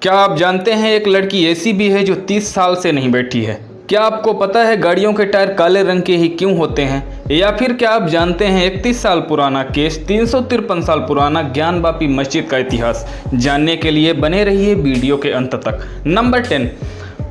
क्या आप जानते हैं एक लड़की ऐसी भी है जो 30 साल से नहीं बैठी है। क्या आपको पता है गाड़ियों के टायर काले रंग के ही क्यों होते हैं। या फिर क्या आप जानते हैं 31 साल पुराना केस 353 साल पुराना ज्ञानवापी मस्जिद का इतिहास। जानने के लिए बने रहिए वीडियो के अंत तक। नंबर 10,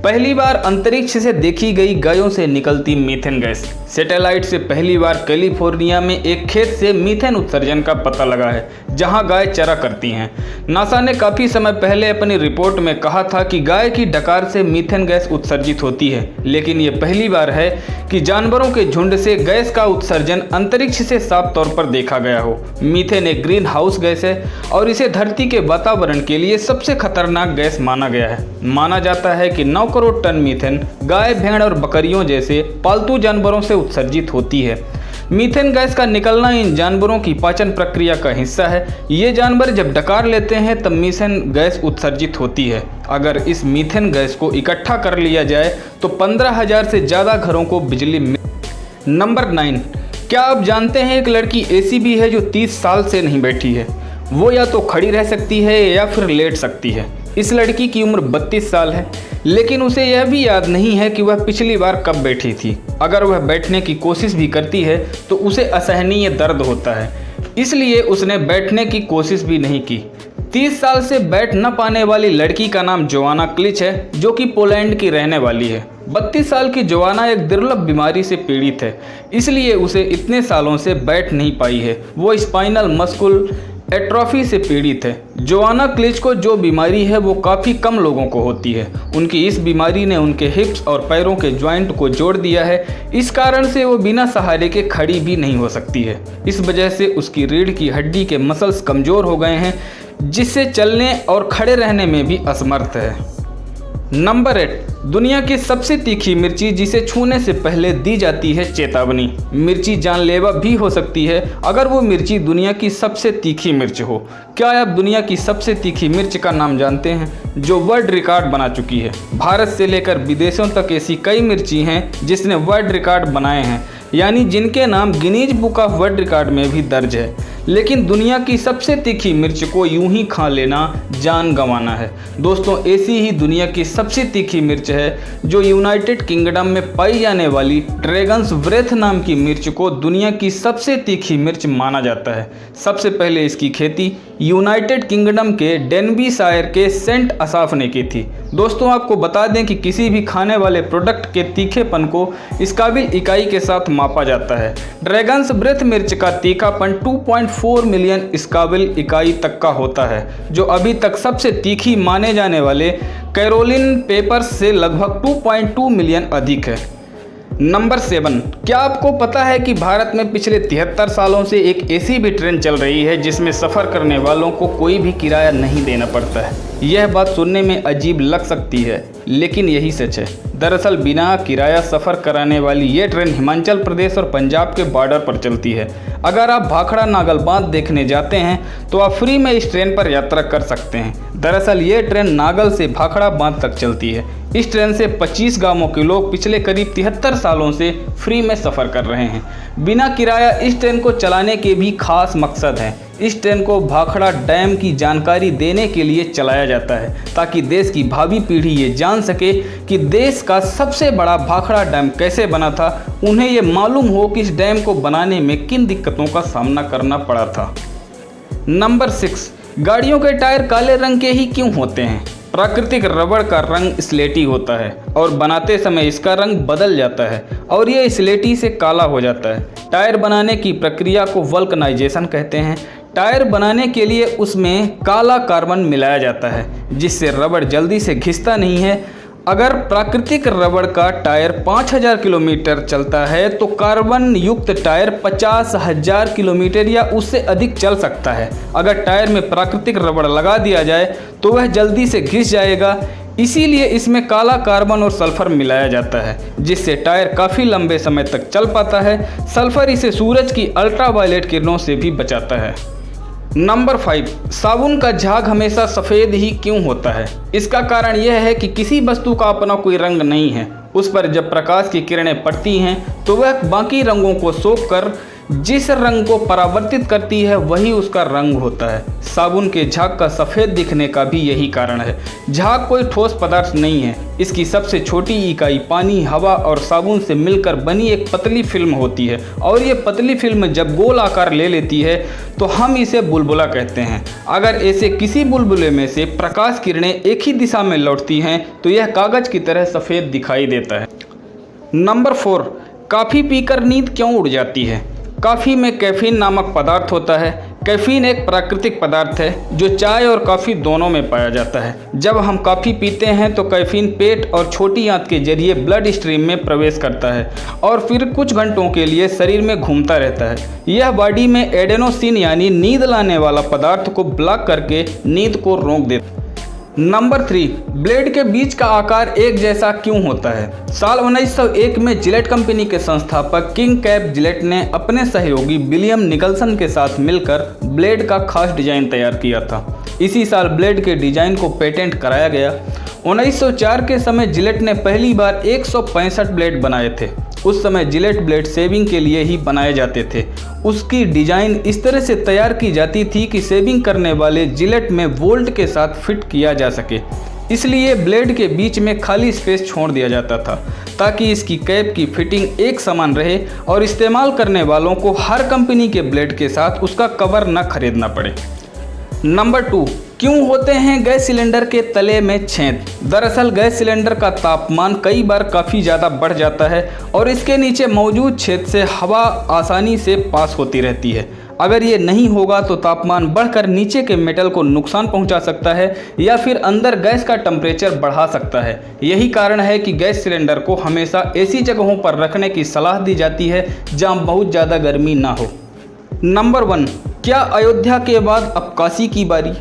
पहली बार अंतरिक्ष से देखी गई गायों से निकलती मीथेन गैस। सैटेलाइट से पहली बार कैलिफोर्निया में एक खेत से मीथेन उत्सर्जन का पता लगा है जहां गाय चरा करती हैं। नासा ने काफ़ी समय पहले अपनी रिपोर्ट में कहा था कि गाय की डकार से मीथेन गैस उत्सर्जित होती है, लेकिन ये पहली बार है कि जानवरों के झुंड से गैस का उत्सर्जन अंतरिक्ष से साफ तौर पर देखा गया हो। मीथेन एक ग्रीन हाउस गैस है और इसे धरती के वातावरण के लिए सबसे खतरनाक गैस माना गया है। माना जाता है कि 9 करोड़ टन मीथेन गाय, भेड़ और बकरियों जैसे पालतू जानवरों से उत्सर्जित होती है। मीथेन गैस का निकलना इन जानवरों की पाचन प्रक्रिया का हिस्सा है। ये जानवर जब डकार लेते हैं तब मीथेन गैस उत्सर्जित होती है। अगर इस मीथेन गैस को इकट्ठा कर लिया जाए तो 15,000 से ज़्यादा घरों को बिजली मिल। नंबर 9, क्या आप जानते हैं एक लड़की ऐसी भी है जो 30 साल से नहीं बैठी है। वो या तो खड़ी रह सकती है या फिर लेट सकती है। इस लड़की की उम्र 32 साल है, लेकिन उसे यह भी याद नहीं है कि वह पिछली बार कब बैठी थी। अगर वह बैठने की कोशिश भी करती है तो उसे असहनीय दर्द होता है, इसलिए उसने बैठने की कोशिश भी नहीं की। 30 साल से बैठ न पाने वाली लड़की का नाम जोआना क्लिच है, जो कि पोलैंड की रहने वाली है। 32 साल की जोआना एक दुर्लभ बीमारी से पीड़ित है, इसलिए उसे इतने सालों से बैठ नहीं पाई है। वो स्पाइनल मस्कुल एट्रोफी से पीड़ित है। जोआना क्लिच को जो बीमारी है वो काफ़ी कम लोगों को होती है। उनकी इस बीमारी ने उनके हिप्स और पैरों के जॉइंट को जोड़ दिया है। इस कारण से वो बिना सहारे के खड़ी भी नहीं हो सकती है। इस वजह से उसकी रीढ़ की हड्डी के मसल्स कमज़ोर हो गए हैं, जिससे चलने और खड़े रहने में भी असमर्थ है। नंबर 8, दुनिया की सबसे तीखी मिर्ची जिसे छूने से पहले दी जाती है चेतावनी। मिर्ची जानलेवा भी हो सकती है अगर वो मिर्ची दुनिया की सबसे तीखी मिर्च हो। क्या आप दुनिया की सबसे तीखी मिर्च का नाम जानते हैं जो वर्ल्ड रिकॉर्ड बना चुकी है। भारत से लेकर विदेशों तक ऐसी कई मिर्ची हैं जिसने वर्ल्ड रिकॉर्ड बनाए हैं, यानी जिनके नाम Guinness book of world record में भी दर्ज है। लेकिन दुनिया की सबसे तीखी मिर्च को यूं ही खा लेना जान गंवाना है। दोस्तों, ऐसी ही दुनिया की सबसे तीखी मिर्च है जो यूनाइटेड किंगडम में पाई जाने वाली ड्रैगन्स ब्रेथ नाम की मिर्च को दुनिया की सबसे तीखी मिर्च माना जाता है। सबसे पहले इसकी खेती यूनाइटेड किंगडम के डेनबीशायर के सेंट असाफ ने की थी। दोस्तों, आपको बता दें कि किसी भी खाने वाले प्रोडक्ट के तीखेपन को स्काविल इकाई के साथ मापा जाता है। ड्रैगन्स ब्रेथ मिर्च का तीखापन 2.4 मिलियन स्काविल इकाई तक का होता है, जो अभी तक सबसे तीखी माने जाने वाले कैरोलिन पेपर्स से लगभग 2.2 मिलियन अधिक है। नंबर 7, क्या आपको पता है कि भारत में पिछले 73 सालों से एक ऐसी भी ट्रेन चल रही है जिसमें सफ़र करने वालों को कोई भी किराया नहीं देना पड़ता है। यह बात सुनने में अजीब लग सकती है, लेकिन यही सच है। दरअसल बिना किराया सफ़र कराने वाली ये ट्रेन हिमाचल प्रदेश और पंजाब के बॉर्डर पर चलती है। अगर आप भाखड़ा नागल बांध देखने जाते हैं तो आप फ्री में इस ट्रेन पर यात्रा कर सकते हैं। दरअसल ये ट्रेन नागल से भाखड़ा बांध तक चलती है। इस ट्रेन से 25 गांवों के लोग पिछले करीब 73 सालों से फ्री में सफ़र कर रहे हैं। बिना किराया इस ट्रेन को चलाने के भी खास मकसद है। इस ट्रेन को भाखड़ा डैम की जानकारी देने के लिए चलाया जाता है, ताकि देश की भावी पीढ़ी ये जान सके कि देश का सबसे बड़ा भाखड़ा डैम कैसे बना था। उन्हें ये मालूम हो कि इस डैम को बनाने में किन दिक्कतों का सामना करना पड़ा था। नंबर 6, गाड़ियों के टायर काले रंग के ही क्यों होते हैं। प्राकृतिक रबड़ का रंग स्लेटी होता है और बनाते समय इसका रंग बदल जाता है और ये स्लेटी से काला हो जाता है। टायर बनाने की प्रक्रिया को वल्कनाइजेशन कहते हैं। टायर बनाने के लिए उसमें काला कार्बन मिलाया जाता है, जिससे रबड़ जल्दी से घिसता नहीं है। अगर प्राकृतिक रबड़ का टायर 5000 किलोमीटर चलता है तो कार्बन युक्त टायर 50,000 किलोमीटर या उससे अधिक चल सकता है। अगर टायर में प्राकृतिक रबड़ लगा दिया जाए तो वह जल्दी से घिस जाएगा, इसीलिए इसमें काला कार्बन और सल्फर मिलाया जाता है, जिससे टायर काफ़ी लंबे समय तक चल पाता है। सल्फर इसे सूरज की अल्ट्रावायलेट किरणों से भी बचाता है। नंबर 5, साबुन का झाग हमेशा सफ़ेद ही क्यों होता है। इसका कारण यह है कि किसी वस्तु का अपना कोई रंग नहीं है। उस पर जब प्रकाश की किरणें पड़ती हैं तो वह बाकी रंगों को सोख कर जिस रंग को परावर्तित करती है वही उसका रंग होता है। साबुन के झाग का सफ़ेद दिखने का भी यही कारण है। झाग कोई ठोस पदार्थ नहीं है, इसकी सबसे छोटी इकाई पानी, हवा और साबुन से मिलकर बनी एक पतली फिल्म होती है और ये पतली फिल्म जब गोल आकार ले लेती है तो हम इसे बुलबुला कहते हैं। अगर ऐसे किसी बुलबुले में से प्रकाश किरणें एक ही दिशा में लौटती हैं तो यह कागज़ की तरह सफ़ेद दिखाई देता है। नंबर 4, कॉफ़ी पीकर नींद क्यों उड़ जाती है? कॉफ़ी में कैफीन नामक पदार्थ होता है। कैफीन एक प्राकृतिक पदार्थ है जो चाय और कॉफ़ी दोनों में पाया जाता है। जब हम कॉफ़ी पीते हैं तो कैफीन पेट और छोटी आंत के जरिए ब्लड स्ट्रीम में प्रवेश करता है और फिर कुछ घंटों के लिए शरीर में घूमता रहता है। यह बॉडी में एडेनोसिन यानी नींद लाने वाला पदार्थ को ब्लॉक करके नींद को रोक देता है। नंबर 3, ब्लेड के बीच का आकार एक जैसा क्यों होता है? साल 1901 में जिलेट कंपनी के संस्थापक किंग कैप जिलेट ने अपने सहयोगी विलियम निकलसन के साथ मिलकर ब्लेड का खास डिजाइन तैयार किया था। इसी साल ब्लेड के डिजाइन को पेटेंट कराया गया। 1904 के समय जिलेट ने पहली बार 165 ब्लेड बनाए थे। उस समय जिलेट ब्लेड शेविंग के लिए ही बनाए जाते थे। उसकी डिजाइन इस तरह से तैयार की जाती थी कि शेविंग करने वाले जिलेट में वोल्ट के साथ फिट किया जा सके, इसलिए ब्लेड के बीच में खाली स्पेस छोड़ दिया जाता था ताकि इसकी कैप की फिटिंग एक समान रहे और इस्तेमाल करने वालों को हर कंपनी के ब्लेड के साथ उसका कवर न खरीदना पड़े। नंबर 2, क्यों होते हैं गैस सिलेंडर के तले में छेद? दरअसल गैस सिलेंडर का तापमान कई बार काफ़ी ज़्यादा बढ़ जाता है और इसके नीचे मौजूद छेद से हवा आसानी से पास होती रहती है। अगर ये नहीं होगा तो तापमान बढ़कर नीचे के मेटल को नुकसान पहुंचा सकता है या फिर अंदर गैस का टेम्परेचर बढ़ा सकता है। यही कारण है कि गैस सिलेंडर को हमेशा ऐसी जगहों पर रखने की सलाह दी जाती है जहां बहुत ज़्यादा गर्मी ना हो। नंबर 1, क्या अयोध्या के बाद अब काशी की बारी?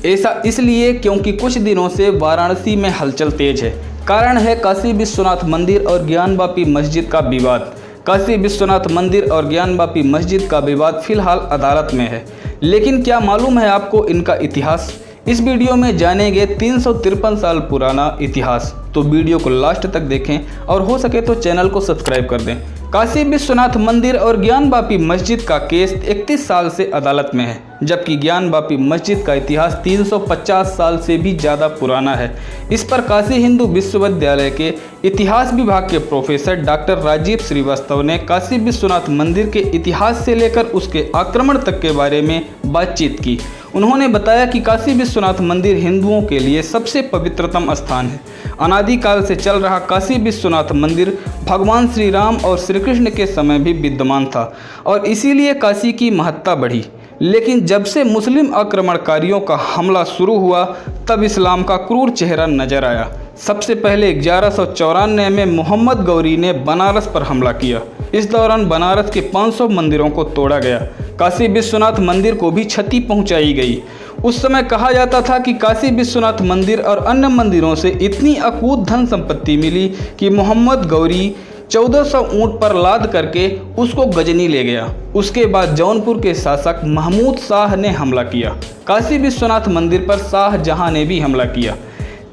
ऐसा इसलिए क्योंकि कुछ दिनों से वाराणसी में हलचल तेज है। कारण है काशी विश्वनाथ मंदिर और ज्ञानवापी मस्जिद का विवाद। काशी विश्वनाथ मंदिर और ज्ञानवापी मस्जिद का विवाद फिलहाल अदालत में है, लेकिन क्या मालूम है आपको इनका इतिहास? इस वीडियो में जानेंगे 353 साल पुराना इतिहास, तो वीडियो को लास्ट तक देखें और हो सके तो चैनल को सब्सक्राइब कर दें। काशी विश्वनाथ मंदिर और ज्ञानवापी मस्जिद का केस 31 साल से अदालत में है, जबकि ज्ञानवापी मस्जिद का इतिहास 350 साल से भी ज़्यादा पुराना है। इस पर काशी हिंदू विश्वविद्यालय के इतिहास विभाग के प्रोफेसर डॉक्टर राजीव श्रीवास्तव ने काशी विश्वनाथ मंदिर के इतिहास से लेकर उसके आक्रमण तक के बारे में बातचीत की। उन्होंने बताया कि काशी विश्वनाथ मंदिर हिंदुओं के लिए सबसे पवित्रतम स्थान है। अनादिकाल से चल रहा काशी विश्वनाथ मंदिर भगवान श्री राम और श्री कृष्ण के समय भी विद्यमान था और इसीलिए काशी की महत्ता बढ़ी। लेकिन जब से मुस्लिम आक्रमणकारियों का हमला शुरू हुआ तब इस्लाम का क्रूर चेहरा नजर आया। सबसे पहले 1194 में मोहम्मद गौरी ने बनारस पर हमला किया। इस दौरान बनारस के 500 मंदिरों को तोड़ा गया। काशी विश्वनाथ मंदिर को भी क्षति पहुंचाई गई। उस समय कहा जाता था कि काशी विश्वनाथ मंदिर और अन्य मंदिरों से इतनी अकूत धन संपत्ति मिली कि मोहम्मद गौरी 1400 ऊँट पर लाद करके उसको गजनी ले गया। उसके बाद जौनपुर के शासक महमूद शाह ने हमला किया। काशी विश्वनाथ मंदिर पर शाहजहां ने भी हमला किया।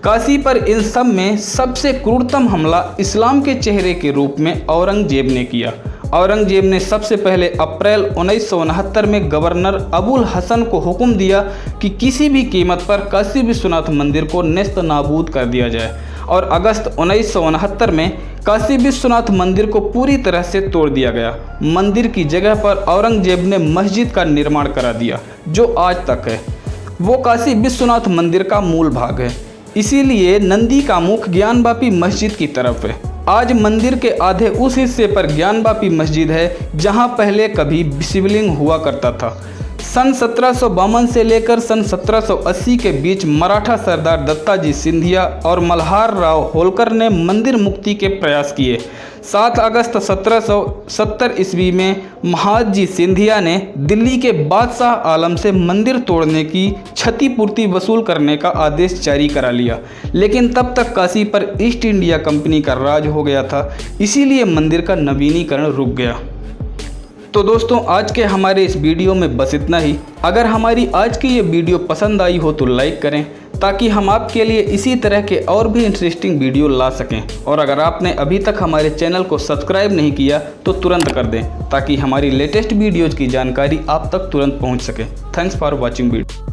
काशी पर इन सब में सबसे क्रूरतम हमला इस्लाम के चेहरे के रूप में औरंगजेब ने किया। औरंगजेब ने सबसे पहले अप्रैल 1969 में गवर्नर अबुल हसन को हुक्म दिया कि किसी भी कीमत पर काशी विश्वनाथ मंदिर को नेस्त नाबूद कर दिया जाए और अगस्त 1969 में काशी विश्वनाथ मंदिर को पूरी तरह से तोड़ दिया गया। मंदिर की जगह पर औरंगजेब ने मस्जिद का निर्माण करा दिया जो आज तक है। वो काशी विश्वनाथ मंदिर का मूल भाग है, इसीलिए नंदी का मुख ज्ञानवापी मस्जिद की तरफ है। आज मंदिर के आधे उस हिस्से पर ज्ञानवापी मस्जिद है जहां पहले कभी शिवलिंग हुआ करता था। सन 1752 से लेकर सन 1780 के बीच मराठा सरदार दत्ताजी सिंधिया और मल्हार राव होलकर ने मंदिर मुक्ति के प्रयास किए। 7 अगस्त 1770 ईस्वी में महादजी सिंधिया ने दिल्ली के बादशाह आलम से मंदिर तोड़ने की क्षतिपूर्ति वसूल करने का आदेश जारी करा लिया, लेकिन तब तक काशी पर ईस्ट इंडिया कंपनी का राज हो गया था, इसीलिए मंदिर का नवीनीकरण रुक गया। तो दोस्तों आज के हमारे इस वीडियो में बस इतना ही। अगर हमारी आज की ये वीडियो पसंद आई हो तो लाइक करें, ताकि हम आपके लिए इसी तरह के और भी इंटरेस्टिंग वीडियो ला सकें। और अगर आपने अभी तक हमारे चैनल को सब्सक्राइब नहीं किया तो तुरंत कर दें ताकि हमारी लेटेस्ट वीडियोज़ की जानकारी आप तक तुरंत पहुंच सके। Thanks for watching video.